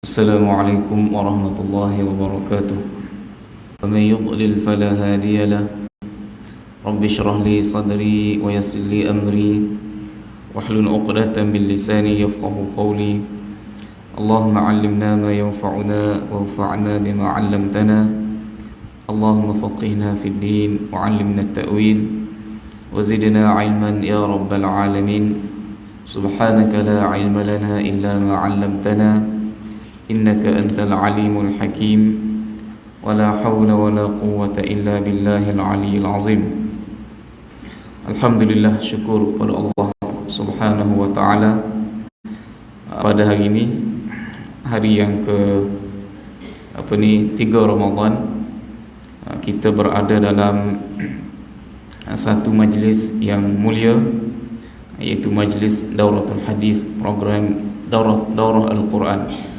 Assalamualaikum warahmatullahi wabarakatuh. ومن يضلل فلا هادي له. رب اشرح لي صدري ويسر لي أمري واحلل عقدة من لساني يفقهوا قولي. اللهم علمنا ما ينفعنا وانفعنا بما علمتنا. اللهم فقهنا في الدين وعلمنا التأويل وزدنا علما يا رب العالمين. سبحانك لا علم لنا إلا ما علمتنا إنك أنت العليم الحكيم ولا حول ولا قوة إلا بالله العلي العظيم. Alhamdulillah, syukur kepada Allah Subhanahu wa ta'ala. Pada hari ini, hari yang ke 3 Ramadan, kita berada dalam satu majlis yang mulia, iaitu majlis Dauratul Hadis, program Daurah Al-Quran.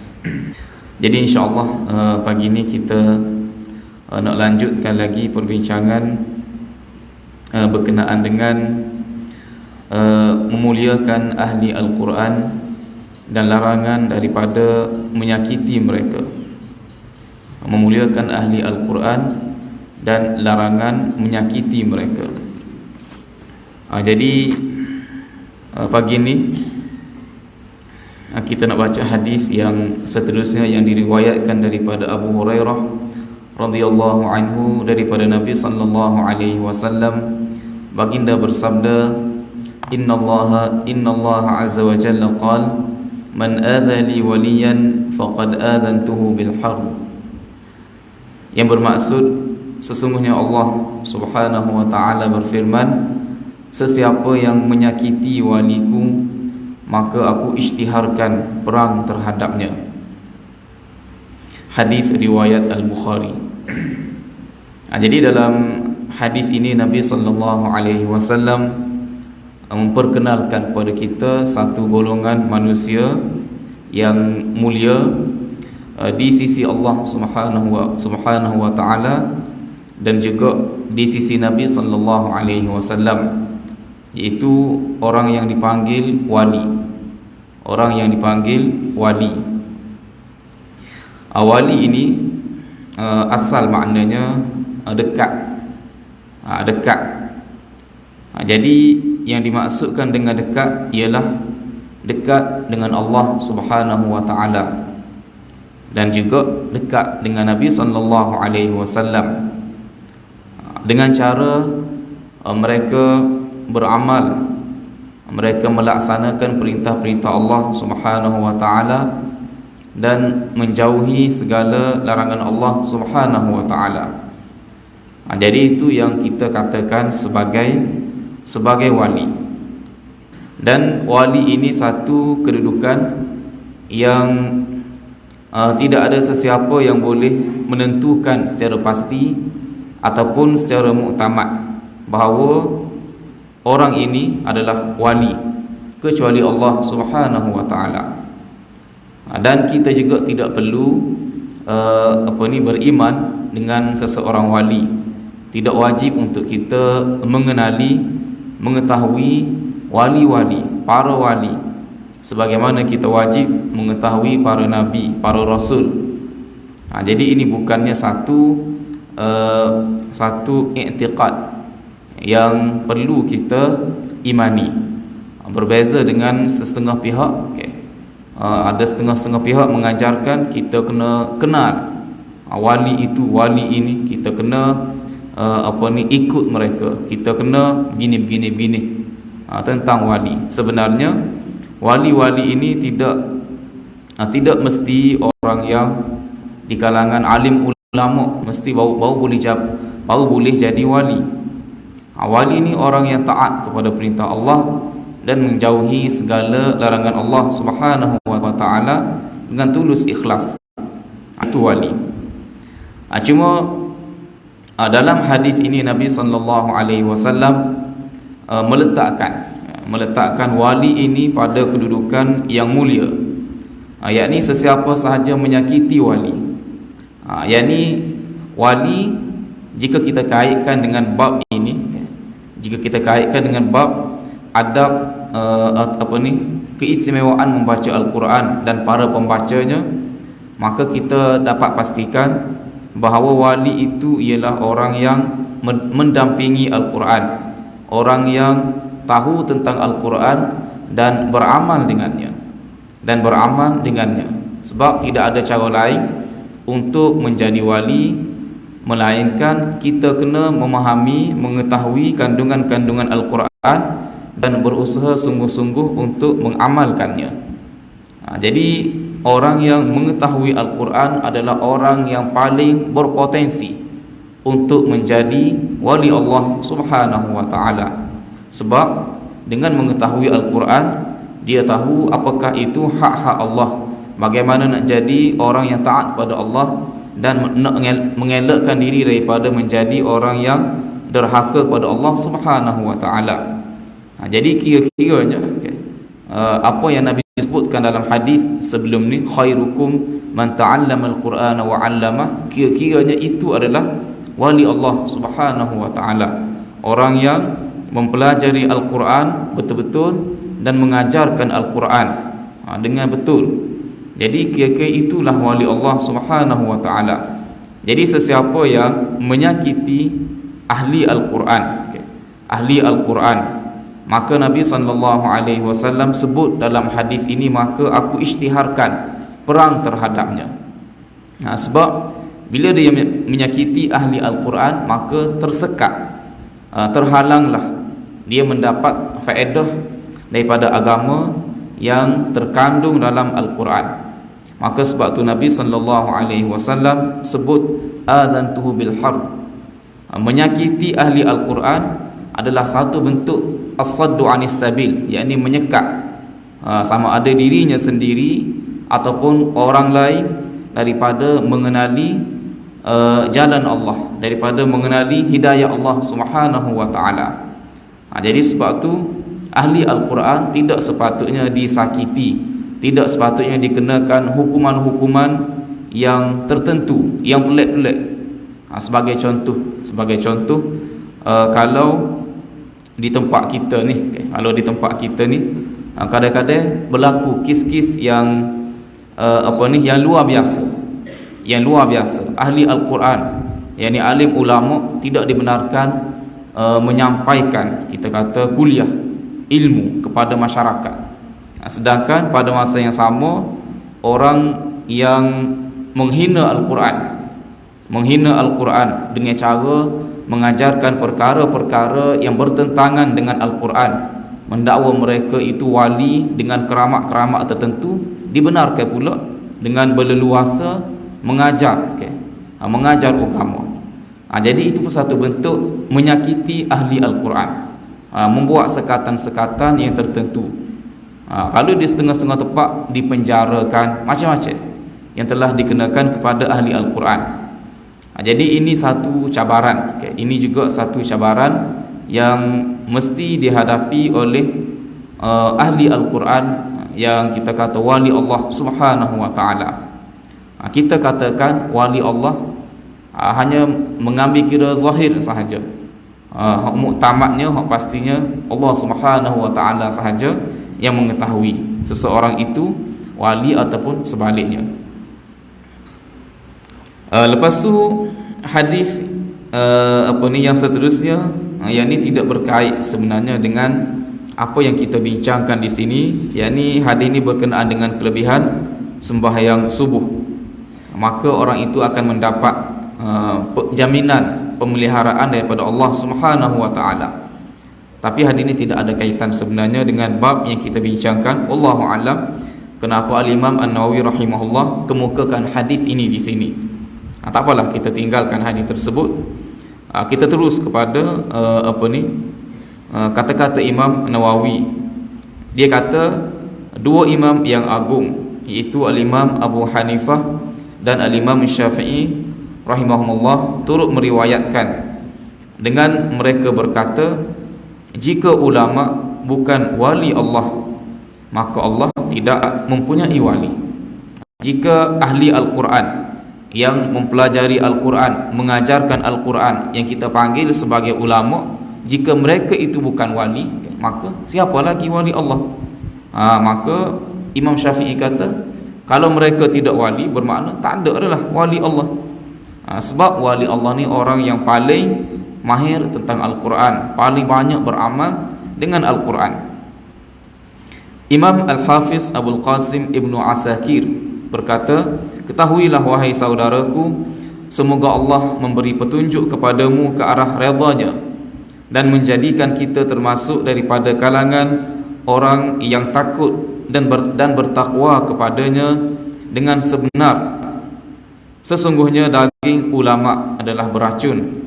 Jadi insyaAllah pagi ini kita nak lanjutkan lagi perbincangan berkenaan dengan memuliakan ahli Al-Quran dan larangan daripada menyakiti mereka. Memuliakan ahli Al-Quran dan larangan menyakiti mereka. Jadi pagi ini kita nak baca hadis yang seterusnya yang diriwayatkan daripada Abu Hurairah radhiyallahu anhu daripada Nabi sallallahu alaihi wasallam. Baginda bersabda, innallaha azza wa jalla qala man adha li waliyan faqad adhantuhu bil harb. Yang bermaksud, sesungguhnya Allah Subhanahu wa taala berfirman, sesiapa yang menyakiti waliku, maka aku isytiharkan perang terhadapnya. Hadis riwayat Al-Bukhari. Jadi dalam hadis ini Nabi sallallahu alaihi wasallam memperkenalkan kepada kita satu golongan manusia yang mulia di sisi Allah Subhanahu wa taala dan juga di sisi Nabi sallallahu alaihi wasallam, iaitu orang yang dipanggil wali. Orang yang dipanggil wali. Wali ini asal maknanya dekat. Dekat. Jadi yang dimaksudkan dengan dekat ialah dekat dengan Allah Subhanahu wa taala dan juga dekat dengan Nabi sallallahu alaihi wasallam dengan cara mereka beramal, mereka melaksanakan perintah-perintah Allah Subhanahu wa taala dan menjauhi segala larangan Allah Subhanahu wa taala. Jadi itu yang kita katakan sebagai wali. Dan wali ini satu kedudukan yang tidak ada sesiapa yang boleh menentukan secara pasti ataupun secara muktamad bahawa orang ini adalah wali kecuali Allah Subhanahu wa taala. Dan kita juga tidak perlu beriman dengan seseorang wali. Tidak wajib untuk kita mengetahui wali-wali, para wali, sebagaimana kita wajib mengetahui para nabi, para rasul. Jadi ini bukannya satu i'tiqad yang perlu kita imani. Berbeza dengan setengah pihak, ada setengah pihak mengajarkan kita kena kenal wali itu, wali ini, kita kena ikut mereka, kita kena begini tentang wali. Sebenarnya wali-wali ini tidak mesti orang yang di kalangan alim ulama mesti baru boleh jadi wali. Wali ini orang yang taat kepada perintah Allah dan menjauhi segala larangan Allah Subhanahu wa taala dengan tulus ikhlas. Itu wali. Cuma dalam hadis ini Nabi sallallahu alaihi wasallam meletakkan wali ini pada kedudukan yang mulia, yakni sesiapa sahaja menyakiti wali, yakni wali, jika kita kaitkan dengan bab ini, jika kita kaitkan dengan bab adab keistimewaan membaca Al-Quran dan para pembacanya, maka kita dapat pastikan bahawa wali itu ialah orang yang mendampingi Al-Quran, orang yang tahu tentang Al-Quran dan beramal dengannya, sebab tidak ada cara lain untuk menjadi wali melainkan kita kena memahami, mengetahui kandungan-kandungan Al-Quran dan berusaha sungguh-sungguh untuk mengamalkannya. Jadi orang yang mengetahui Al-Quran adalah orang yang paling berpotensi untuk menjadi wali Allah Subhanahu wa ta'ala. Sebab dengan mengetahui Al-Quran, dia tahu apakah itu hak-hak Allah, bagaimana nak jadi orang yang taat pada Allah dan nak mengelakkan diri daripada menjadi orang yang derhaka kepada Allah Subhanahu wa ta'ala. Jadi kira-kiranya apa yang Nabi disebutkan dalam hadis sebelum ni, khairukum man ta'allama al-Qur'ana wa 'allamah, kira-kiranya itu adalah wali Allah Subhanahu wa ta'ala, orang yang mempelajari Al-Quran betul-betul dan mengajarkan Al-Quran dengan betul. Jadi kira-kira itulah wali Allah Subhanahu wa ta'ala. Jadi sesiapa yang menyakiti ahli Al-Quran, ahli Al-Quran, maka Nabi SAW sebut dalam hadis ini, maka aku isytiharkan perang terhadapnya. Sebab bila dia menyakiti ahli Al-Quran, maka tersekat, terhalanglah dia mendapat faedah daripada agama yang terkandung dalam Al-Quran. Maka sebab tu Nabi SAW sebut adzantuhu bil harb. Menyakiti ahli Al-Quran adalah satu bentuk as-saddu anis sabil, yakni menyekat sama ada dirinya sendiri ataupun orang lain daripada mengenali jalan Allah, daripada mengenali hidayah Allah Subhanahu wa ta'ala. Jadi sebab tu ahli Al-Quran tidak sepatutnya disakiti, tidak sepatutnya dikenakan hukuman-hukuman yang tertentu, yang pelik-pelik. Sebagai contoh, kalau di tempat kita ni, kadang-kadang berlaku kes-kes yang yang luar biasa. Ahli Al-Quran, yakni alim ulama, tidak dibenarkan menyampaikan, kita kata, kuliah ilmu kepada masyarakat. Sedangkan pada masa yang sama, orang yang menghina Al-Quran dengan cara mengajarkan perkara-perkara yang bertentangan dengan Al-Quran, mendakwa mereka itu wali dengan keramat-keramat tertentu, dibenarkan pula dengan berleluasa mengajar agama. Jadi itu pun satu bentuk menyakiti ahli Al-Quran, membuat sekatan-sekatan yang tertentu. Kalau di setengah-setengah tempat dipenjarakan, macam-macam yang telah dikenakan kepada ahli Al-Quran. Jadi ini satu cabaran, ini juga satu cabaran yang mesti dihadapi oleh ahli Al-Quran yang kita kata wali Allah Subhanahu wa ta'ala. Kita katakan wali Allah hanya mengambil kira zahir sahaja. Hak muktamadnya, hak pastinya Allah Subhanahu wa ta'ala sahaja yang mengetahui seseorang itu wali ataupun sebaliknya. Lepas tu hadis yang seterusnya, yang ini tidak berkait sebenarnya dengan apa yang kita bincangkan di sini. Yakni hadis ini berkenaan dengan kelebihan sembahyang subuh. Maka orang itu akan mendapat jaminan pemeliharaan daripada Allah Subhanahu wa ta'ala. Tapi hadis ini tidak ada kaitan sebenarnya dengan bab yang kita bincangkan. Wallahu a'lam kenapa Al-Imam An-Nawawi rahimahullah kemukakan hadis ini di sini. Tak apalah, kita tinggalkan hadis tersebut. Kita terus kepada kata-kata Imam Nawawi. Dia kata dua imam yang agung, iaitu Al-Imam Abu Hanifah dan Al-Imam Syafi'i rahimahumullah, turut meriwayatkan dengan mereka berkata, jika ulama bukan wali Allah, maka Allah tidak mempunyai wali. Jika ahli Al-Quran yang mempelajari Al-Quran, mengajarkan Al-Quran, yang kita panggil sebagai ulama, jika mereka itu bukan wali, maka siapa lagi wali Allah? Maka Imam Syafi'i kata, Kalau mereka tidak wali, bermakna tak ada adalah wali Allah. Sebab wali Allah ni orang yang paling mahir tentang Al-Quran, paling banyak beramal dengan Al-Quran. Imam Al-Hafiz Abul Qasim Ibnu Asakir berkata, ketahuilah wahai saudaraku, semoga Allah memberi petunjuk kepadamu ke arah redha-Nya dan menjadikan kita termasuk daripada kalangan orang yang takut dan bertakwa kepadanya dengan sebenar. Sesungguhnya daging ulama adalah beracun,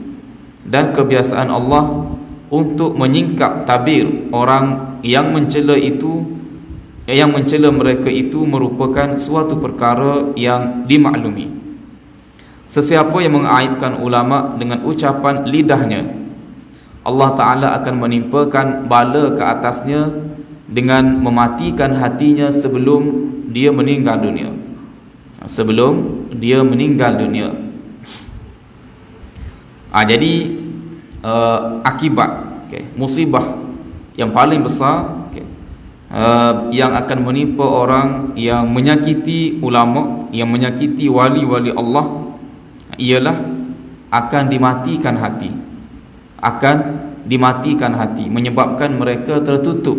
dan kebiasaan Allah untuk menyingkap tabir orang yang mencela mereka itu merupakan suatu perkara yang dimaklumi. Sesiapa yang mengaibkan ulama dengan ucapan lidahnya, Allah Ta'ala akan menimpakan bala ke atasnya dengan mematikan hatinya sebelum dia meninggal dunia. Jadi akibat musibah yang paling besar yang akan menimpa orang yang menyakiti ulama, yang menyakiti wali-wali Allah, ialah akan dimatikan hati, menyebabkan mereka tertutup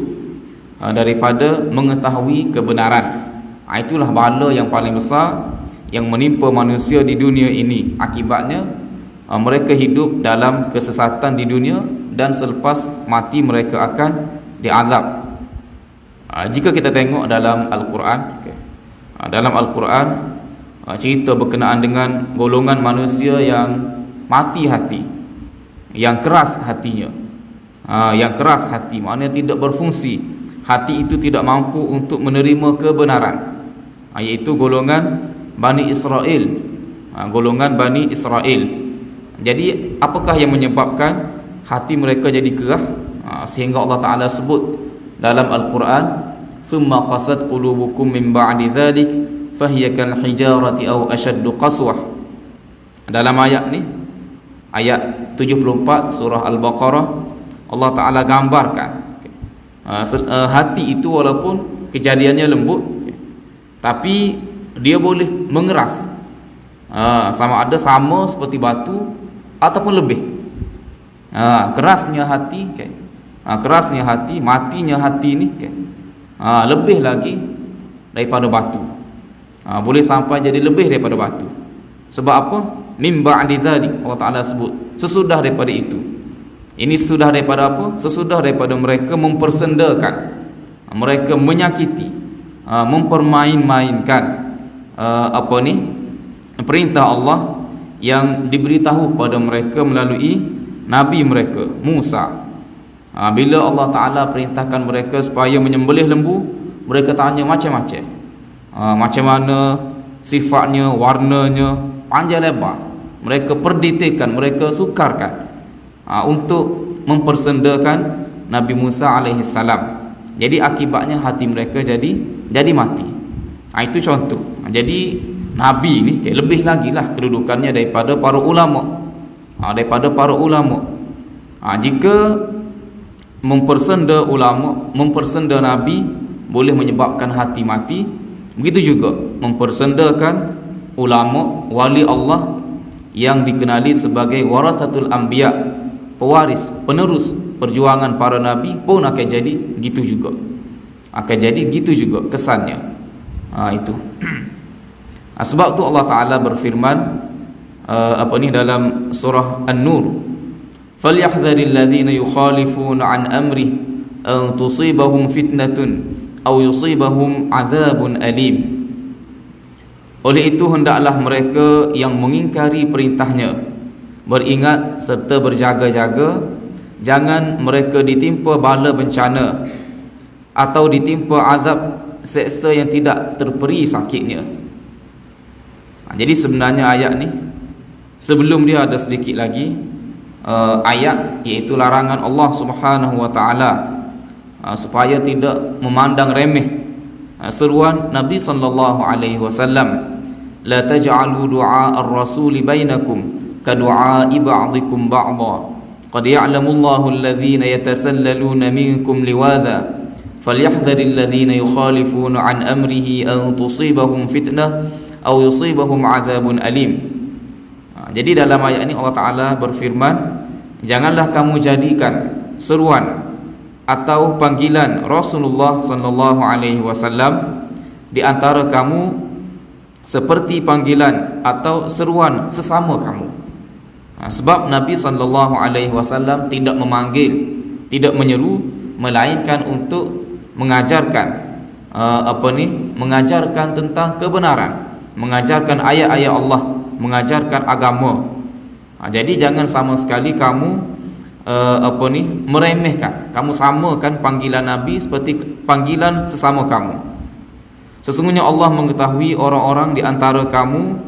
daripada mengetahui kebenaran. Itulah bala yang paling besar yang menimpa manusia di dunia ini. Akibatnya mereka hidup dalam kesesatan di dunia, dan selepas mati mereka akan diazab. Jika kita tengok dalam Al-Quran, dalam Al-Quran cerita berkenaan dengan golongan manusia yang mati hati, yang keras hatinya, maknanya tidak berfungsi. Hati itu tidak mampu untuk menerima kebenaran, iaitu golongan Bani Israel. Jadi apakah yang menyebabkan hati mereka jadi kerah? Sehingga Allah Ta'ala sebut dalam Al-Quran, thumma qasat qulubukum min ba'di dhalik fahiya kal hijarati aw ashaddu qaswah. Dalam ayat ni, ayat 74 surah Al-Baqarah, Allah Ta'ala gambarkan hati itu walaupun kejadiannya lembut, tapi dia boleh mengeras, sama seperti batu ataupun lebih. Kerasnya hati, matinya hati ni lebih lagi daripada batu. Boleh sampai jadi lebih daripada batu. Sebab apa? Min ba'di dzalik, Allah Ta'ala sebut sesudah daripada itu. Ini sudah daripada apa? Sesudah daripada mereka mempersendakan, mereka menyakiti, mempermain-mainkan perintah Allah yang diberitahu pada mereka melalui Nabi mereka Musa. Bila Allah Ta'ala perintahkan mereka supaya menyembelih lembu, mereka tanya macam-macam, macam mana sifatnya, warnanya, panjang lebar. Mereka perdetailkan, mereka sukarkan untuk mempersendakan Nabi Musa alaihissalam. Jadi akibatnya hati mereka jadi mati. Itu contoh. Jadi Nabi ni lebih lagi lah kedudukannya daripada para ulama. Jika mempersenda ulama, mempersenda Nabi boleh menyebabkan hati mati, begitu juga mempersendakan ulama, wali Allah yang dikenali sebagai warasatul anbiya, pewaris, penerus perjuangan para nabi, pun akan jadi gitu juga kesannya. Itu sebab tu Allah Ta'ala berfirman dalam surah An-Nur, falyahdharil ladzina yukhalifuna an amri an tusibahum fitnatun aw yusibahum azabun alim. Oleh itu hendaklah mereka yang mengingkari perintahnya beringat serta berjaga-jaga, jangan mereka ditimpa bala bencana atau ditimpa azab seksa yang tidak terperi sakitnya. Jadi sebenarnya ayat ni, sebelum dia ada sedikit lagi ayat, iaitu larangan Allah Subhanahu wa taala supaya tidak memandang remeh seruan Nabi sallallahu alaihi wasallam, la taj'alu du'a ar-rasul bainakum ka du'a'i ba'dikum ba'dha qad ya'lamu Allahu alladhina yatasallaluna minkum liwadha falyahdharil ladzina yukhalifuna an amrihi an tusibahum fitnah aw yusibahum adzabun alim. Jadi dalam ayat ini Allah Ta'ala berfirman, janganlah kamu jadikan seruan atau panggilan Rasulullah sallallahu alaihi wasallam di antara kamu seperti panggilan atau seruan sesama kamu. Sebab Nabi sallallahu alaihi wasallam tidak memanggil, tidak menyeru, melainkan untuk mengajarkan mengajarkan tentang kebenaran, mengajarkan ayat-ayat Allah, mengajarkan agama. Jadi jangan sama sekali kamu meremehkan, kamu samakan panggilan Nabi seperti panggilan sesama kamu. Sesungguhnya Allah mengetahui orang-orang di antara kamu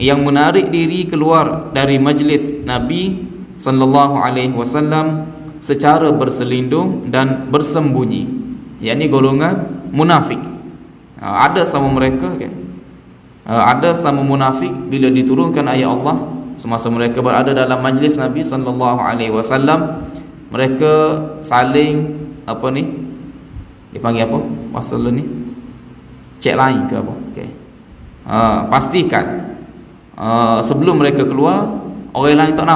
yang menarik diri keluar dari majlis Nabi sallallahu alaihi wasallam secara berselindung dan bersembunyi, yakni golongan munafik. Ada sama mereka kan? Ada sama munafik bila diturunkan ayat Allah semasa mereka berada dalam majlis Nabi sallallahu alaihi wasallam, mereka saling dipanggil apa? Pasal ni cek lain ke apa? Okey. Pastikan sebelum mereka keluar, orang lain tak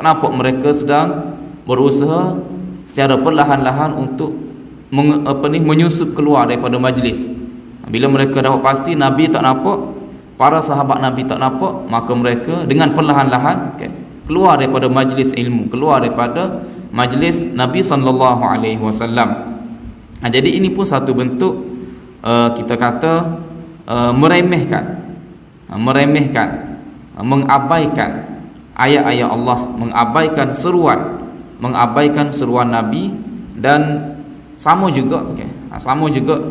nampak mereka sedang berusaha secara perlahan-lahan untuk menyusup keluar daripada majlis. Bila mereka dapat pasti Nabi tak nampak, para sahabat Nabi tak nampak, maka mereka dengan perlahan-lahan keluar daripada majlis ilmu, keluar daripada majlis Nabi sallallahu alaihi wasallam. Jadi ini pun satu bentuk kita kata meremehkan, mengabaikan ayat-ayat Allah, mengabaikan seruan Nabi, dan sama juga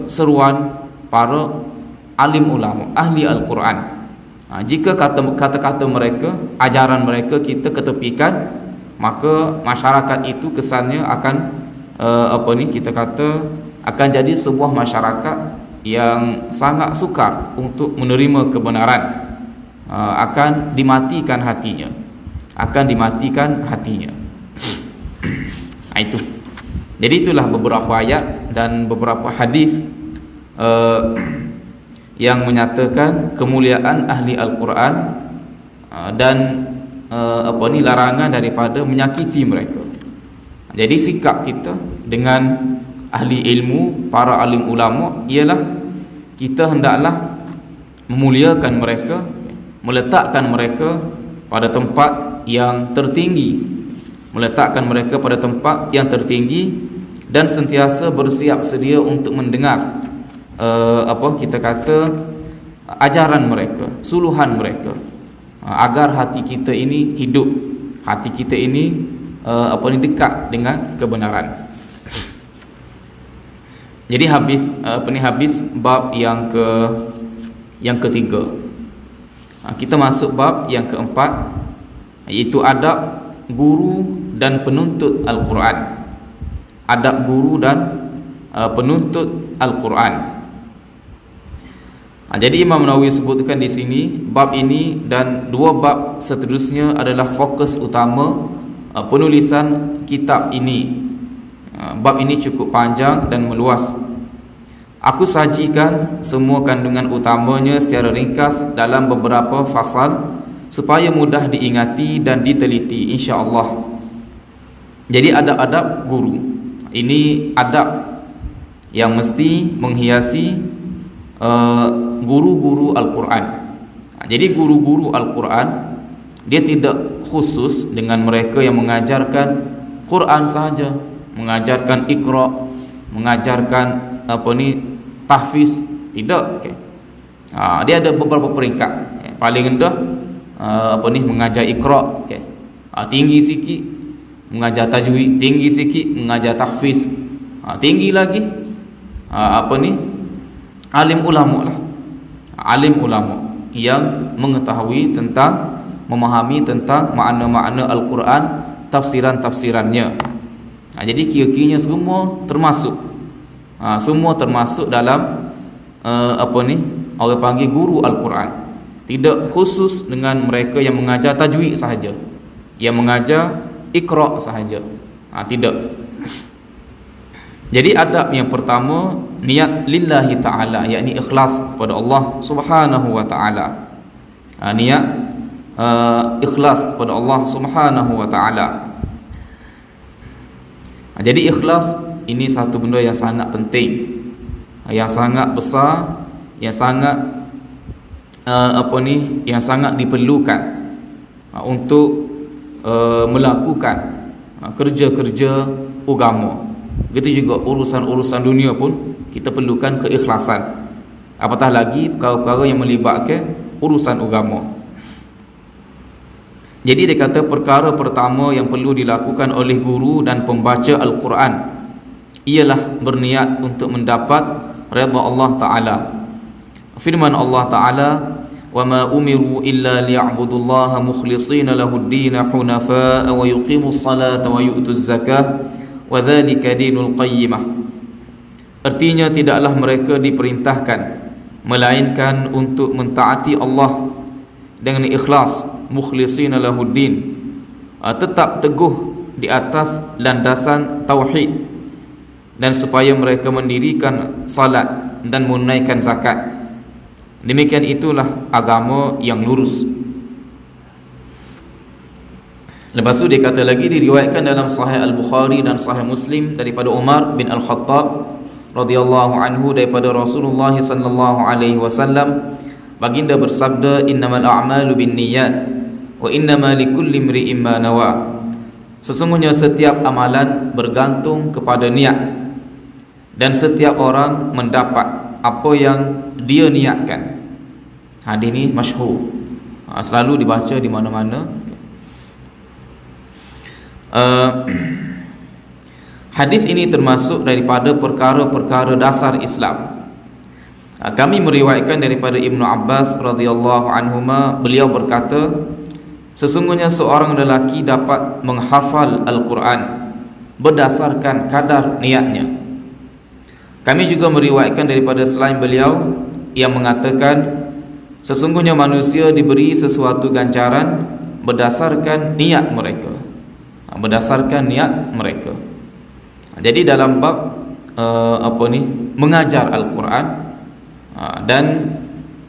seruan para alim ulama, ahli Al-Quran. Jika kata-kata mereka, ajaran mereka kita ketepikan, maka masyarakat itu kesannya akan kita kata akan jadi sebuah masyarakat yang sangat sukar untuk menerima kebenaran, akan dimatikan hatinya. Itu. Jadi itulah beberapa ayat dan beberapa hadis yang menyatakan kemuliaan ahli Al-Quran dan larangan daripada menyakiti mereka. Jadi sikap kita dengan ahli ilmu, para alim ulama, ialah kita hendaklah memuliakan mereka, meletakkan mereka pada tempat yang tertinggi, dan sentiasa bersiap sedia untuk mendengar kita kata ajaran mereka, suluhan mereka, agar hati kita ini hidup, hati kita ini dekat dengan kebenaran. Jadi habis bab yang ketiga. Kita masuk bab yang keempat, iaitu adab guru dan penuntut Al-Quran. Adab guru dan penuntut Al-Quran. Jadi Imam Nawawi sebutkan di sini, bab ini dan dua bab seterusnya adalah fokus utama penulisan kitab ini. Bab ini cukup panjang dan meluas. Aku sajikan semua kandungan utamanya secara ringkas dalam beberapa fasal supaya mudah diingati dan diteliti, insya-Allah. Jadi adab-adab guru, ini adab yang mesti menghiasi guru-guru Al-Quran. Jadi guru-guru Al-Quran, dia tidak khusus dengan mereka yang mengajarkan Quran sahaja, mengajarkan Iqra, mengajarkan tahfiz, tidak. Dia ada beberapa peringkat. Paling rendah mengajar Iqra, tinggi sikit mengajar tajwid, tinggi sikit mengajar tahfiz, tinggi lagi alim ulama lah. Alim ulama yang mengetahui tentang, memahami tentang makna-makna Al-Quran, tafsiran-tafsirannya. Jadi kira-kiranya semua termasuk dalam orang panggil guru Al-Quran. Tidak khusus dengan mereka yang mengajar tajwid sahaja, yang mengajar Iqra sahaja. Tidak. Jadi adab yang pertama, niat lillahi ta'ala, yakni ikhlas kepada Allah Subhanahu wa ta'ala. Niat ikhlas kepada Allah Subhanahu wa ta'ala. Jadi ikhlas ini satu benda yang sangat penting, yang sangat besar, yang sangat yang sangat diperlukan untuk melakukan kerja-kerja agama. Begitu juga urusan-urusan dunia pun kita perlukan keikhlasan. Apatah lagi perkara-perkara yang melibatkan urusan agama. Jadi dia kata perkara pertama yang perlu dilakukan oleh guru dan pembaca Al-Quran ialah berniat untuk mendapat redha Allah Ta'ala. Firman Allah Ta'ala, وَمَا أُمِرُوا إِلَّا لِيَعْبُدُوا اللَّهَ مُخْلِصِينَ لَهُ الدِّينَ حُنَفَاءَ وَيُقِيمُوا الصَّلَاةَ وَيُؤْتُوا الزَّكَاةَ وَذَلِكَ دِينُ الْقَيِّمَةِ. Artinya tidaklah mereka diperintahkan melainkan untuk mentaati Allah dengan ikhlas, mukhlisina lahuddin, tetap teguh di atas landasan tauhid, dan supaya mereka mendirikan salat dan menunaikan zakat. Demikian itulah agama yang lurus. Lepas tu dia kata lagi, diriwayatkan dalam Sahih Al-Bukhari dan Sahih Muslim daripada Umar bin Al-Khattab radhiyallahu anhu, daripada Rasulullah sallallahu alaihi wasallam, baginda bersabda, innamal a'malu binniyat wa innama likulli imri'in ma nawa. Sesungguhnya setiap amalan bergantung kepada niat, dan setiap orang mendapat apa yang dia niatkan. Hadis ni masyhur, selalu dibaca di mana-mana. Hadis ini termasuk daripada perkara-perkara dasar Islam. Kami meriwayatkan daripada Ibnu Abbas radhiyallahu anhuma, beliau berkata, sesungguhnya seorang lelaki dapat menghafal Al-Quran berdasarkan kadar niatnya. Kami juga meriwayatkan daripada selain beliau yang mengatakan, sesungguhnya manusia diberi sesuatu ganjaran berdasarkan niat mereka. Berdasarkan niat mereka. Jadi dalam bab mengajar Al-Quran dan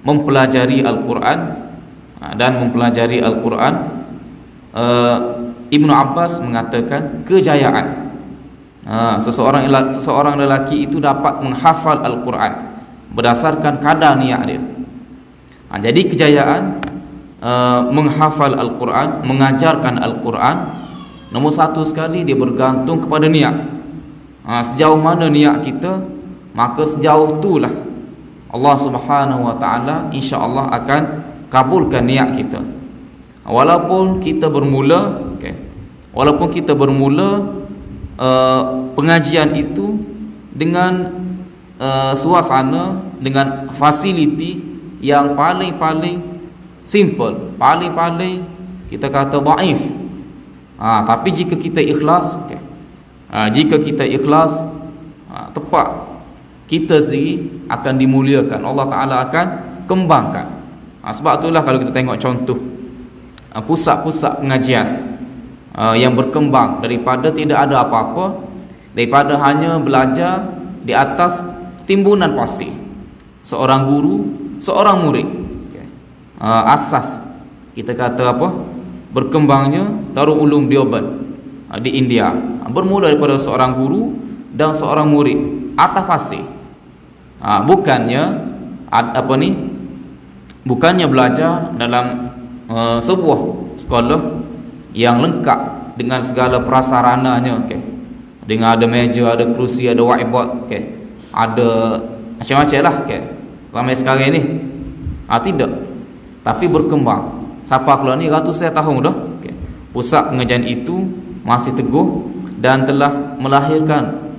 mempelajari Al-Quran Ibnu Abbas mengatakan kejayaan seseorang lelaki itu dapat menghafal Al-Quran berdasarkan kadar niat dia. Jadi kejayaan menghafal Al-Quran, mengajarkan Al-Quran, nombor satu sekali dia bergantung kepada niat. Sejauh mana niat kita, maka sejauh itulah Allah Subhanahu wa ta'ala insya-Allah akan kabulkan niat kita. Walaupun kita bermula pengajian itu dengan suasana, dengan fasiliti yang paling simple, paling kita kata dhaif. Tapi jika kita ikhlas, tepat, kita sendiri akan dimuliakan, Allah Ta'ala akan kembangkan. Sebab itulah kalau kita tengok contoh pusat-pusat pengajian yang berkembang daripada tidak ada apa-apa, daripada hanya belajar di atas timbunan pasir, seorang guru, seorang murid. Asas kita kata berkembangnya Darul Ulum Deoband di India bermula daripada seorang guru dan seorang murid atas pasir. Bukannya belajar dalam sebuah sekolah yang lengkap dengan segala prasarananya, dengan ada meja, ada kerusi, ada whiteboard, ada macam-macam lah, ramai sekarang ni. Tidak, tapi berkembang sampai keluar ni ratusan tahun dah. Pusat pengajian itu masih teguh dan telah melahirkan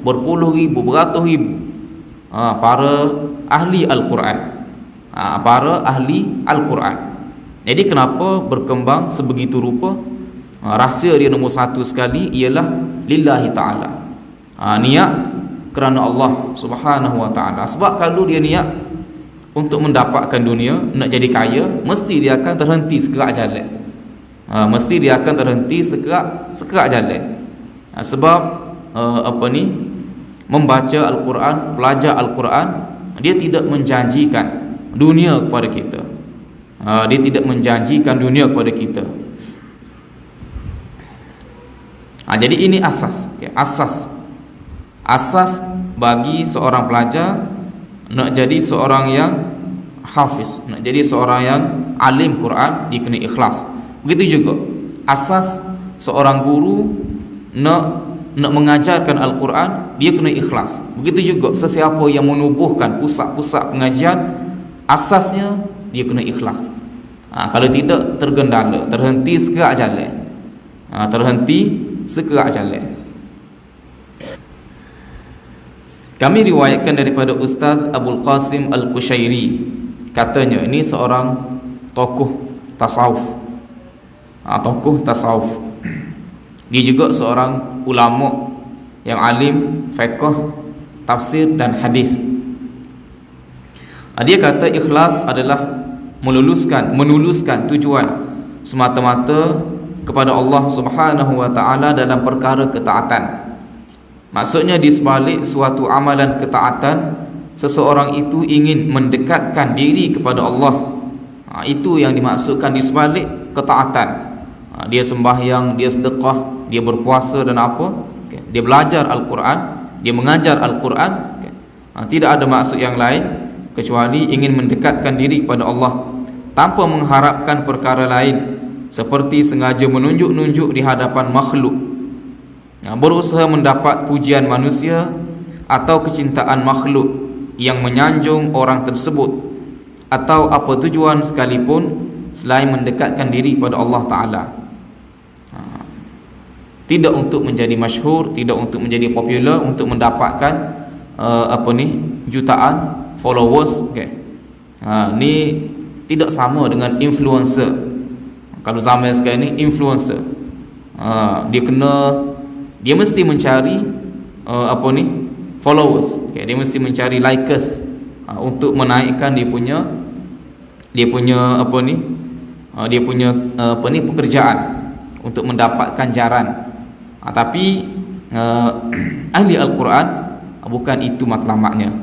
berpuluh ribu, beratus ribu para ahli Al-Quran, Jadi kenapa berkembang sebegitu rupa? Rahsia dia nombor satu sekali ialah lillahi ta'ala, niat kerana Allah Subhanahu wa ta'ala. Sebab kalau dia niat untuk mendapatkan dunia, nak jadi kaya, mesti dia akan terhenti sekerak jalan. Sebab membaca Al-Quran, belajar Al-Quran, dia tidak menjanjikan dunia kepada kita. Dia tidak menjanjikan dunia kepada kita. Jadi ini asas, asas bagi seorang pelajar nak jadi seorang yang hafiz, nak jadi seorang yang alim Quran, dia kena ikhlas. Begitu juga asas seorang guru nak mengajarkan Al-Quran, dia kena ikhlas. Begitu juga sesiapa yang menubuhkan pusat-pusat pengajian, asasnya dia kena ikhlas. Kalau tidak, tergendala, terhenti sekerak jalan. Kami riwayatkan daripada Ustaz Abdul Qasim Al-Qushairi, katanya ini seorang tokoh tasawuf. Dia juga seorang ulama yang alim fiqh, tafsir dan hadis. Dia kata ikhlas adalah menuluskan tujuan semata-mata kepada Allah Subhanahu wa taala dalam perkara ketaatan. Maksudnya di sebalik suatu amalan ketaatan, seseorang itu ingin mendekatkan diri kepada Allah. Itu yang dimaksudkan di sebalik ketaatan. Dia sembahyang, dia sedekah, dia berpuasa dan apa? Dia belajar Al-Quran, dia mengajar Al-Quran. Tidak ada maksud yang lain kecuali ingin mendekatkan diri kepada Allah tanpa mengharapkan perkara lain, seperti sengaja menunjuk-nunjuk di hadapan makhluk, berusaha mendapat pujian manusia atau kecintaan makhluk yang menyanjung orang tersebut, atau apa tujuan sekalipun selain mendekatkan diri kepada Allah Ta'ala. Tidak untuk menjadi masyhur, tidak untuk menjadi popular, untuk mendapatkan jutaan followers. Ni tidak sama dengan influencer. Kalau zaman sekarang ni influencer, dia mesti mencari followers. Dia mesti mencari likers untuk menaikkan dia punya pekerjaan, untuk mendapatkan jaran. Tapi ahli Al-Quran bukan itu matlamatnya.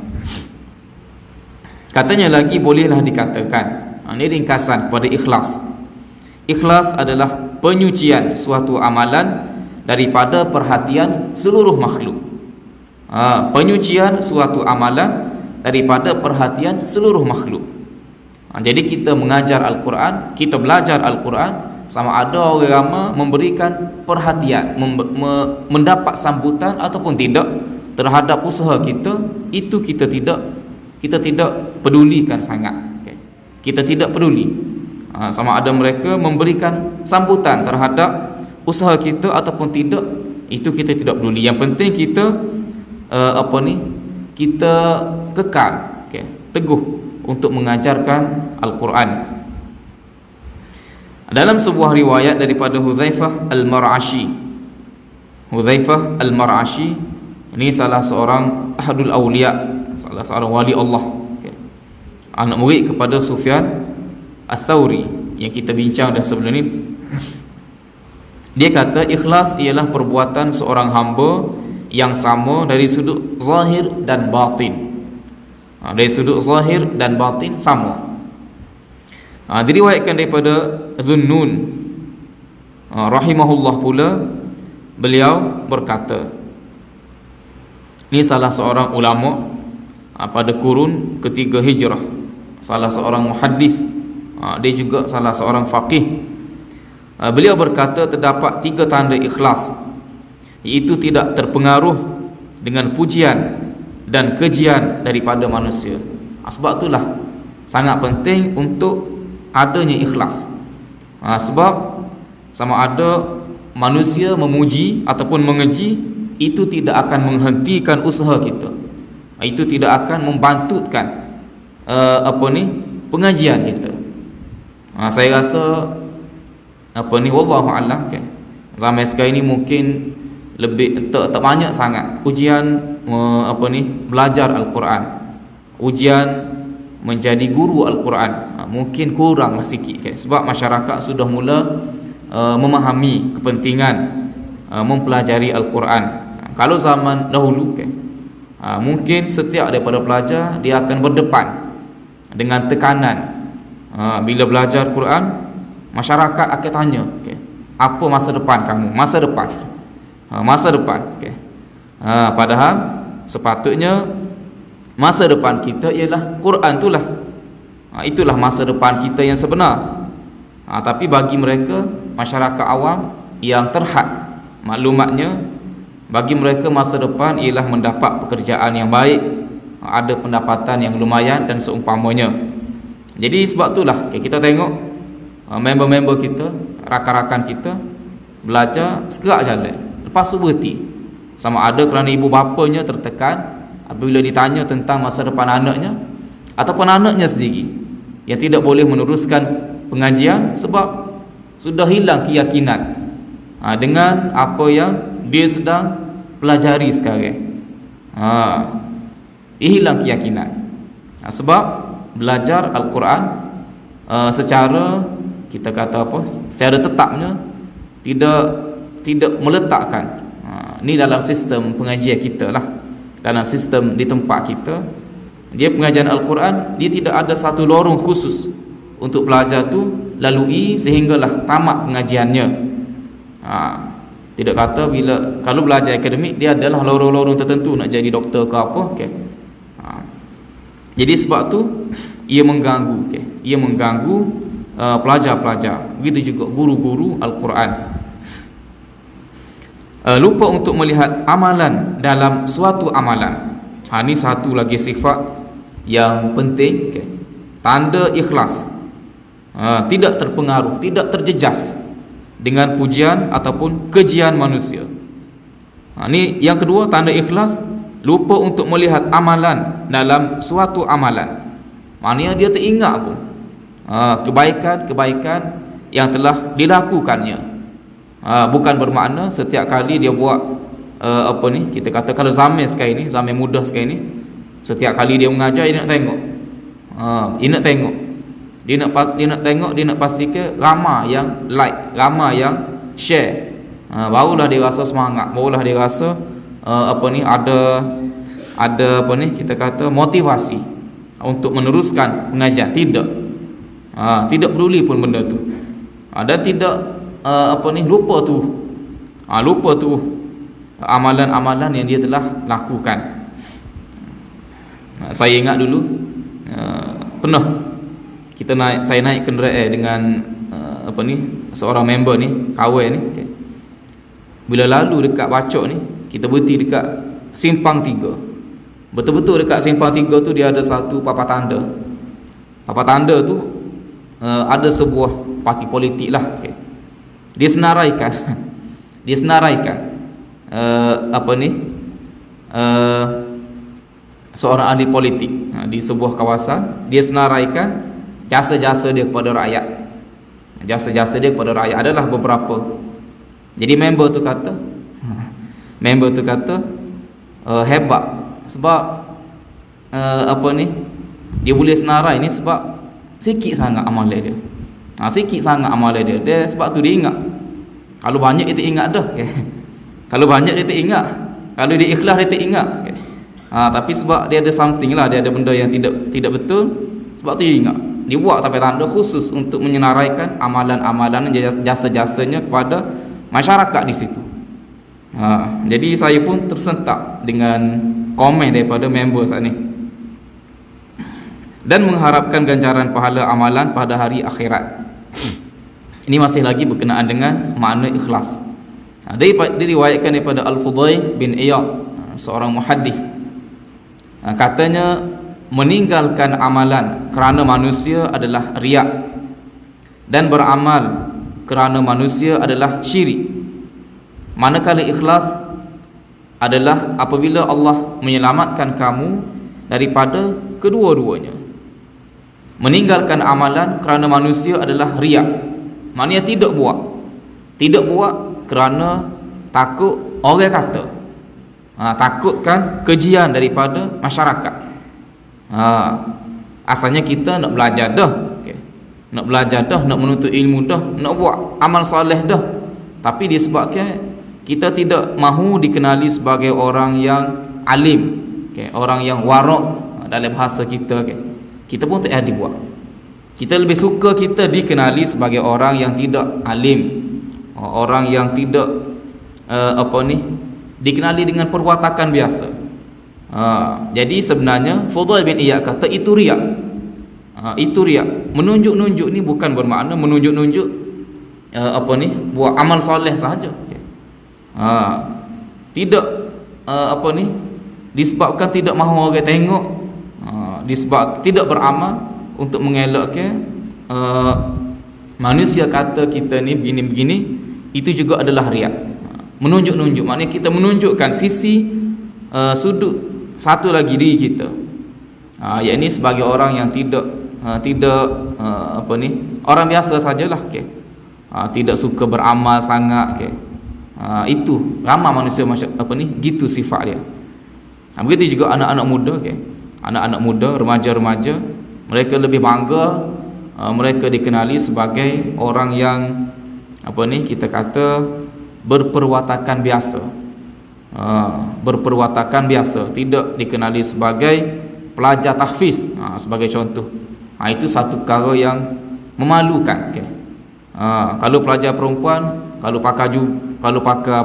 Katanya lagi, bolehlah dikatakan, ini ringkasan kepada ikhlas. Ikhlas adalah penyucian suatu amalan daripada perhatian seluruh makhluk. Penyucian suatu amalan daripada perhatian seluruh makhluk. Jadi kita mengajar Al-Quran, kita belajar Al-Quran, sama ada orang ramai memberikan perhatian, mendapat sambutan ataupun tidak terhadap usaha kita, itu kita tidak pedulikan sangat. Kita tidak peduli sama ada mereka memberikan sambutan terhadap usaha kita ataupun tidak, itu kita tidak peduli. Yang penting kita kita kekal, teguh untuk mengajarkan Al-Quran. Dalam sebuah riwayat daripada Hudzaifah Al-Mar'ashi, ini salah seorang ahadul awliya, salah seorang wali Allah, anak murid kepada Sufyan Ats-Tsauri yang kita bincang dah sebelum ini. Dia kata ikhlas ialah perbuatan seorang hamba yang sama dari sudut zahir dan batin. Dari sudut zahir dan batin sama. Diriwayatkan daripada Dhunnun rahimahullah pula, beliau berkata, ini salah seorang ulama pada kurun ketiga hijrah, salah seorang muhaddis, dia juga salah seorang faqih. Beliau berkata, terdapat 3 tanda ikhlas, iaitu tidak terpengaruh dengan pujian dan kejian daripada manusia. Sebab itulah sangat penting untuk adanya ikhlas. Sebab sama ada manusia memuji ataupun mengeji, itu tidak akan menghentikan usaha kita, itu tidak akan membantutkan pengajian kita. Saya rasa wallahu a'lam, zaman sekarang ini mungkin lebih tak banyak sangat ujian belajar Al-Quran, ujian menjadi guru Al-Quran, mungkin kuranglah sikit, sebab masyarakat sudah mula memahami kepentingan mempelajari Al-Quran. Kalau zaman dahulu mungkin setiap daripada pelajar dia akan berdepan dengan tekanan. Bila belajar Quran, masyarakat akan tanya, apa masa depan kamu? Masa depan. Masa depan. Padahal sepatutnya masa depan kita ialah Quran itulah. Itulah masa depan kita yang sebenar. Tapi bagi mereka, masyarakat awam yang terhad maklumatnya, bagi mereka masa depan ialah mendapat pekerjaan yang baik, ada pendapatan yang lumayan dan seumpamanya. Jadi sebab itulah kita tengok member-member kita, rakan-rakan kita belajar sekerak jalan, lepas tu berhenti. Sama ada kerana ibu bapanya tertekan apabila ditanya tentang masa depan anaknya, ataupun anaknya sendiri yang tidak boleh meneruskan pengajian sebab sudah hilang keyakinan dengan apa yang dia sedang pelajari sekarang. Dia hilang keyakinan sebab belajar Al-Quran secara, kita kata apa, secara tetapnya tidak meletakkan. Ni dalam sistem pengajian kita lah, dalam sistem di tempat kita, dia pengajian Al-Quran, dia tidak ada satu lorong khusus untuk pelajar tu lalui sehinggalah tamat pengajiannya. Tidak kata bila kalau belajar akademik dia adalah lorong-lorong tertentu nak jadi doktor ke apa. Jadi sebab tu ia mengganggu, ia mengganggu pelajar-pelajar. Begitu juga guru-guru Al-Quran. Lupa untuk melihat amalan dalam suatu amalan. Ini satu lagi sifat yang penting. Tanda ikhlas. Tidak terpengaruh, tidak terjejas dengan pujian ataupun kejian manusia. Ini yang kedua, tanda ikhlas, lupa untuk melihat amalan dalam suatu amalan. Maknanya dia teringat pun kebaikan-kebaikan yang telah dilakukannya. Bukan bermakna setiap kali dia buat kita kata kalau zaman sekarang ni, zaman mudah sekarang ni, setiap kali dia mengajar dia nak tengok. Dia nak tengok, dia nak pastikan ramai yang like, ramai yang share. Barulah dia rasa semangat, barulah dia rasa ada kita kata motivasi untuk meneruskan pengajian. Tidak peduli pun benda tu. Dan tidak lupa tu amalan-amalan yang dia telah lakukan. Saya ingat dulu pernah saya naik kenderaan dengan seorang member ni, kawan ni. Bila lalu dekat Bacok ni, kita berhenti dekat Simpang 3. Betul-betul dekat Simpang 3 tu dia ada satu papan tanda. Papan tanda tu ada sebuah parti politik lah. Dia senaraikan seorang ahli politik di sebuah kawasan. Dia senaraikan jasa-jasa dia kepada rakyat. Jasa-jasa dia kepada rakyat adalah beberapa. Jadi member tu kata hebat sebab dia boleh senarai ni sebab sikit sangat amalan dia. Sikit sangat amalan dia. Sebab tu dia ingat. Kalau banyak dia tak ingat dah. Kalau banyak dia tak ingat. Kalau dia ikhlas dia tak ingat. Tapi sebab dia ada something lah, dia ada benda yang tidak betul, sebab tu dia ingat. Dia buat tapi tanda khusus untuk menyenaraikan amalan-amalan jasa-jasanya kepada masyarakat di situ. Jadi saya pun tersentak dengan komen daripada member saat ni, dan mengharapkan ganjaran pahala amalan pada hari akhirat. Ini masih lagi berkenaan dengan makna ikhlas. Diriwayatkan daripada Al-Fudail bin Iyad, seorang muhaddis, katanya meninggalkan amalan kerana manusia adalah riak, dan beramal kerana manusia adalah syirik. Manakala ikhlas adalah apabila Allah menyelamatkan kamu daripada kedua-duanya. Meninggalkan amalan kerana manusia adalah riak, maknanya tidak buat kerana takut orang kata, takutkan kejian daripada masyarakat. Asalnya kita nak belajar dah, nak belajar dah, nak menuntut ilmu dah, nak buat amal soleh dah, tapi disebabkan kita tidak mahu dikenali sebagai orang yang alim, okay, orang yang warak dalam bahasa kita, okay. Kita pun tak ada buat. Kita lebih suka kita dikenali sebagai orang yang tidak alim, orang yang tidak dikenali dengan perwatakan biasa. Jadi sebenarnya Fudail bin Iyad kata itu riak. Itu riak. Menunjuk-nunjuk ni bukan bermakna menunjuk-nunjuk buat amal soleh sahaja. Okay. Tidak disebabkan tidak mahu orang tengok, disebab tidak beramal untuk mengelakkan manusia kata kita ni begini-begini, itu juga adalah riak. Menunjuk-nunjuk maknanya kita menunjukkan sisi sudut satu lagi diri kita, yakni sebagai orang yang tidak orang biasa sajalah, okay. Tidak suka beramal sangat, okay. Itu ramai manusia gitu sifat dia. Begitu juga anak-anak muda, okay. Anak-anak muda, remaja-remaja, mereka lebih bangga mereka dikenali sebagai orang yang kita kata berperwatakan biasa. Berperwatakan biasa, tidak dikenali sebagai pelajar tahfiz, sebagai contoh. Itu satu perkara yang memalukan, okay. Kalau pelajar perempuan, kalau pakai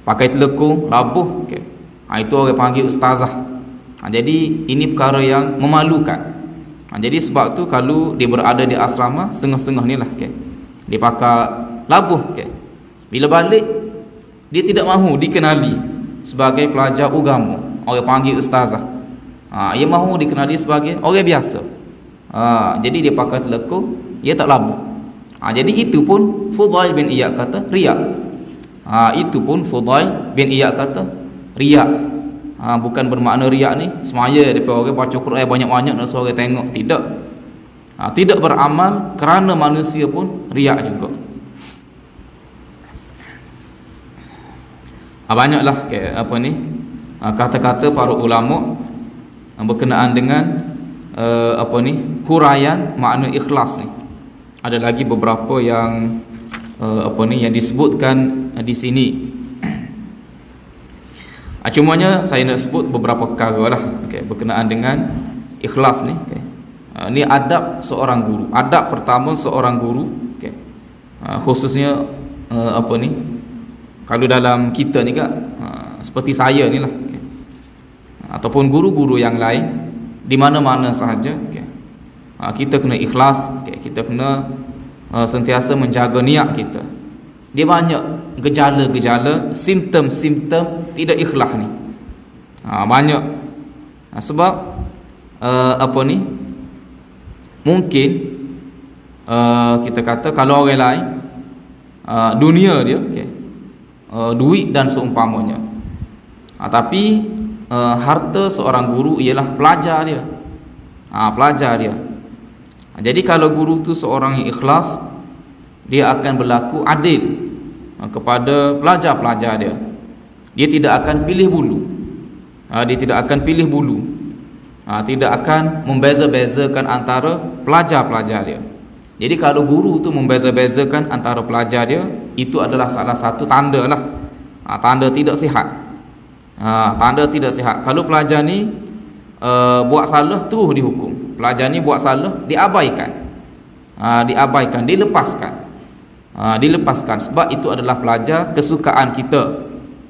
pakai telekung, labuh, okay. Itu orang panggil ustazah. Jadi ini perkara yang memalukan. Jadi sebab tu kalau dia berada di asrama setengah-setengah ni lah, okay. Dia pakai labuh, okay. Bila balik dia tidak mahu dikenali sebagai pelajar agama, orang panggil ustazah. Ia mahu dikenali sebagai orang biasa. Jadi dia pakai telekung, dia tak labuh. Jadi itu pun Fudail bin Iyad kata riak. Itu pun Fudail bin Iyad kata riak. Bukan bermakna riak ni semaya depa orang baca Quran banyak-banyak nak suruh orang tengok, tidak. Tidak beramal kerana manusia pun riak juga. Banyaklah kata-kata para ulama berkenaan dengan huraian makna ikhlas ni. Ada lagi beberapa yang yang disebutkan di sini. Cumanya saya nak sebut beberapa perkara lah, okay, berkenaan dengan ikhlas ni, okay. Ni adab seorang guru. Adab pertama seorang guru, okay. Khususnya kalau dalam kita ni kan, seperti saya ni lah, okay. Ataupun guru-guru yang lain di mana-mana sahaja, okay. Kita kena ikhlas, okay. Kita kena sentiasa menjaga niat kita. Dia banyak gejala-gejala, simptom-simptom tidak ikhlas ni. Banyak. Sebab mungkin kita kata kalau orang lain dunia dia, okay, duit dan seumpamanya. Tapi harta seorang guru ialah pelajar dia. Pelajar dia. Jadi kalau guru tu seorang yang ikhlas, dia akan berlaku adil kepada pelajar-pelajar dia. Dia tidak akan pilih bulu. Dia tidak akan pilih bulu. Tidak akan membeza-bezakan antara pelajar-pelajar dia. Jadi kalau guru tu membeza-bezakan antara pelajar dia, itu adalah salah satu tanda lah, tanda tidak sihat. Tanda tidak sihat. Kalau pelajar ni buat salah, terus dihukum. Pelajar ni buat salah, diabaikan. Dilepaskan sebab itu adalah pelajar kesukaan kita,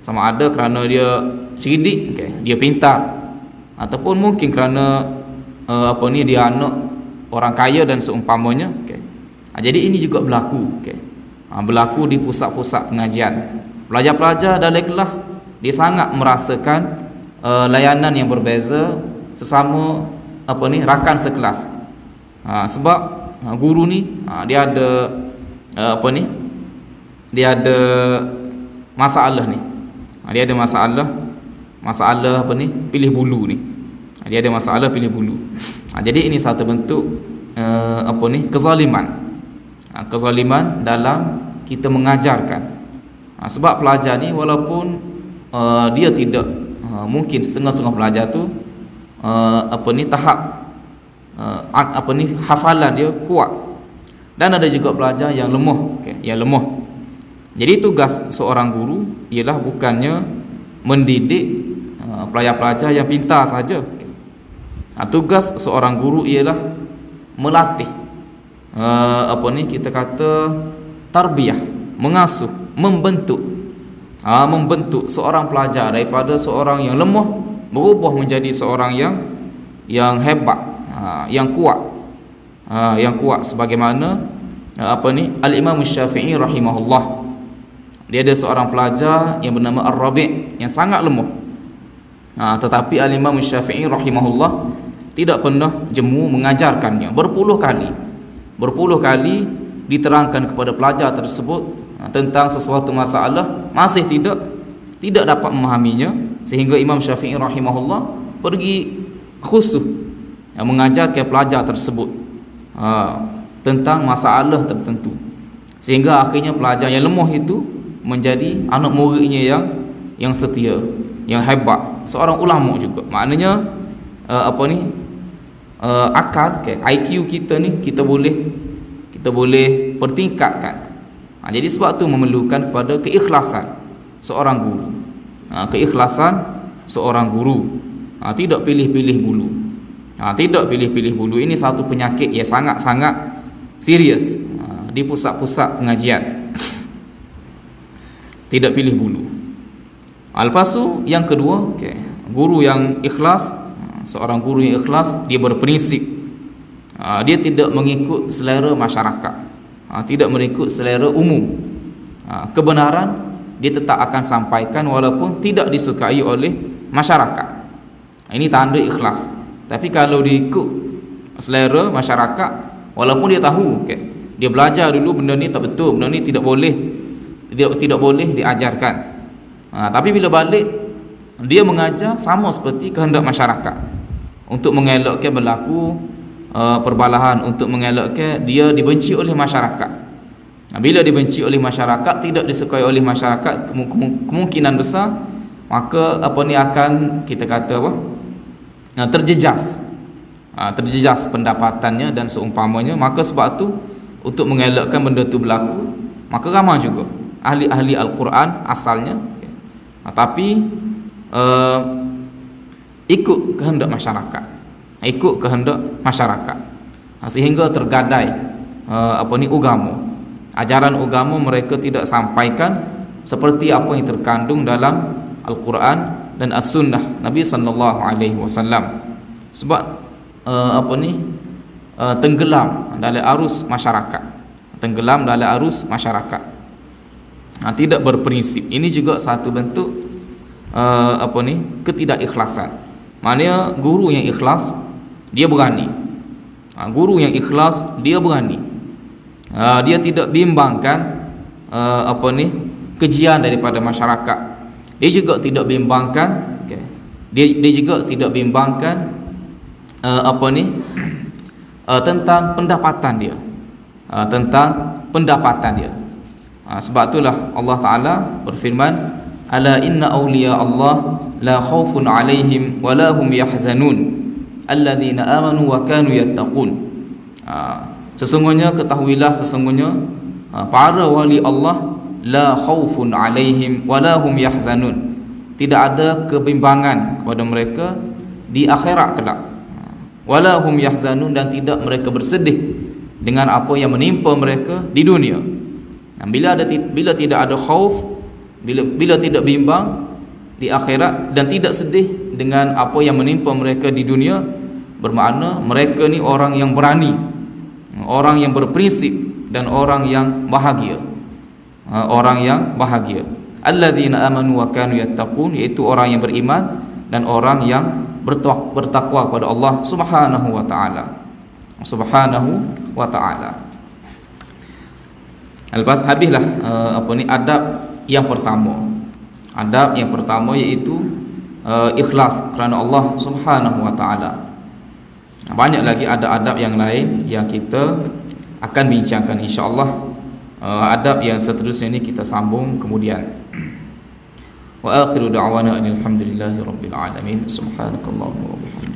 sama ada kerana dia cerdik, okay, dia pintar, ataupun mungkin kerana dia anak orang kaya dan seumpamanya, okay. Jadi ini juga berlaku, okay. Berlaku di pusat-pusat pengajian. Pelajar-pelajar dalam kelas dia sangat merasakan layanan yang berbeza sesama rakan sekelas. Sebab guru ni dia ada dia ada masalah ni. Dia ada masalah pilih bulu ni. Dia ada masalah pilih bulu. Jadi ini satu bentuk kezaliman. Kezaliman dalam kita mengajarkan. Sebab pelajar ni walaupun dia tidak mungkin setengah-setengah pelajar tu tahap hafalan dia kuat. Dan ada juga pelajar yang lemah, okay, yang lemah. Jadi tugas seorang guru ialah bukannya mendidik pelajar-pelajar yang pintar saja. Tugas seorang guru ialah melatih kita kata tarbiyah, mengasuh, membentuk seorang pelajar daripada seorang yang lemah berubah menjadi seorang yang hebat, yang kuat sebagaimana Al-Imam Syafi'i rahimahullah. Dia ada seorang pelajar yang bernama Ar-Rabi' yang sangat lemah. Tetapi Al-Imam Syafi'i rahimahullah tidak pernah jemu mengajarkannya. Berpuluh kali diterangkan kepada pelajar tersebut tentang sesuatu masalah, masih tidak dapat memahaminya, sehingga Imam Syafi'i rahimahullah pergi khusus mengajar ke pelajar tersebut tentang masalah tertentu, sehingga akhirnya pelajar yang lemah itu menjadi anak muridnya yang setia, yang hebat, seorang ulama juga. Maknanya akal, IQ kita ni kita boleh pertingkatkan. Jadi sebab tu memerlukan kepada keikhlasan seorang guru. Tidak pilih-pilih bulu. Tidak pilih-pilih bulu. Ini satu penyakit yang sangat-sangat serius di pusat-pusat pengajian. Tidak pilih bulu. Lepas tu yang kedua, guru yang ikhlas. Seorang guru yang ikhlas, dia berprinsip. Dia tidak mengikut selera masyarakat, tidak mengikut selera umum. Kebenaran dia tetap akan sampaikan walaupun tidak disukai oleh masyarakat. Ini tanda ikhlas. Tapi kalau diikut selera masyarakat, walaupun dia tahu, dia belajar dulu benda ni tak betul, benda ni tidak boleh diajarkan, tapi bila balik dia mengajar sama seperti kehendak masyarakat, untuk mengelakkan berlaku perbalahan, untuk mengelakkan dia dibenci oleh masyarakat. Bila dibenci oleh masyarakat, tidak disukai oleh masyarakat, kemungkinan besar maka akan kita kata terjejas pendapatannya dan seumpamanya. Maka sebab tu untuk mengelakkan benda tu berlaku, maka ramai juga ahli-ahli Al-Quran asalnya, tapi ikut kehendak masyarakat, sehingga tergadai ajaran agama mereka tidak sampaikan seperti apa yang terkandung dalam Al-Quran dan As-Sunnah Nabi sallallahu alaihi wasallam. Sebab tenggelam dalam arus masyarakat, tidak berprinsip. Ini juga satu bentuk ketidakikhlasan. Maknanya guru yang ikhlas dia berani. Dia tidak bimbangkan kejian daripada masyarakat. Dia juga tidak bimbangkan tentang pendapatan dia. Sebab itulah Allah Ta'ala berfirman, ala inna awliya Allah la khawfun alaihim wa la hum yahzanun alladhina amanu wa kanu yattaqun. Sesungguhnya para wali Allah la khawfun alaihim wa la hum yahzanun, tidak ada kebimbangan kepada mereka di akhirat kelak. Wa la hum yahzanun, dan tidak mereka bersedih dengan apa yang menimpa mereka di dunia. Bila tidak ada khauf, bila tidak bimbang di akhirat dan tidak sedih dengan apa yang menimpa mereka di dunia, bermakna mereka ni orang yang berani, orang yang berprinsip, dan orang yang bahagia. Alladzina amanu wa kanu yattaqun, iaitu orang yang beriman dan orang yang bertakwa kepada Allah Subhanahu wa taala. Lepas habislah adab yang pertama, iaitu ikhlas kerana Allah Subhanahu wa taala. Banyak lagi ada adab yang lain yang kita akan bincangkan insya-Allah. Adab yang seterusnya ini kita sambung kemudian. Wa akhiru da'wana alhamdulillahi rabbil alamin. Subhanakallahumma wa bihamdika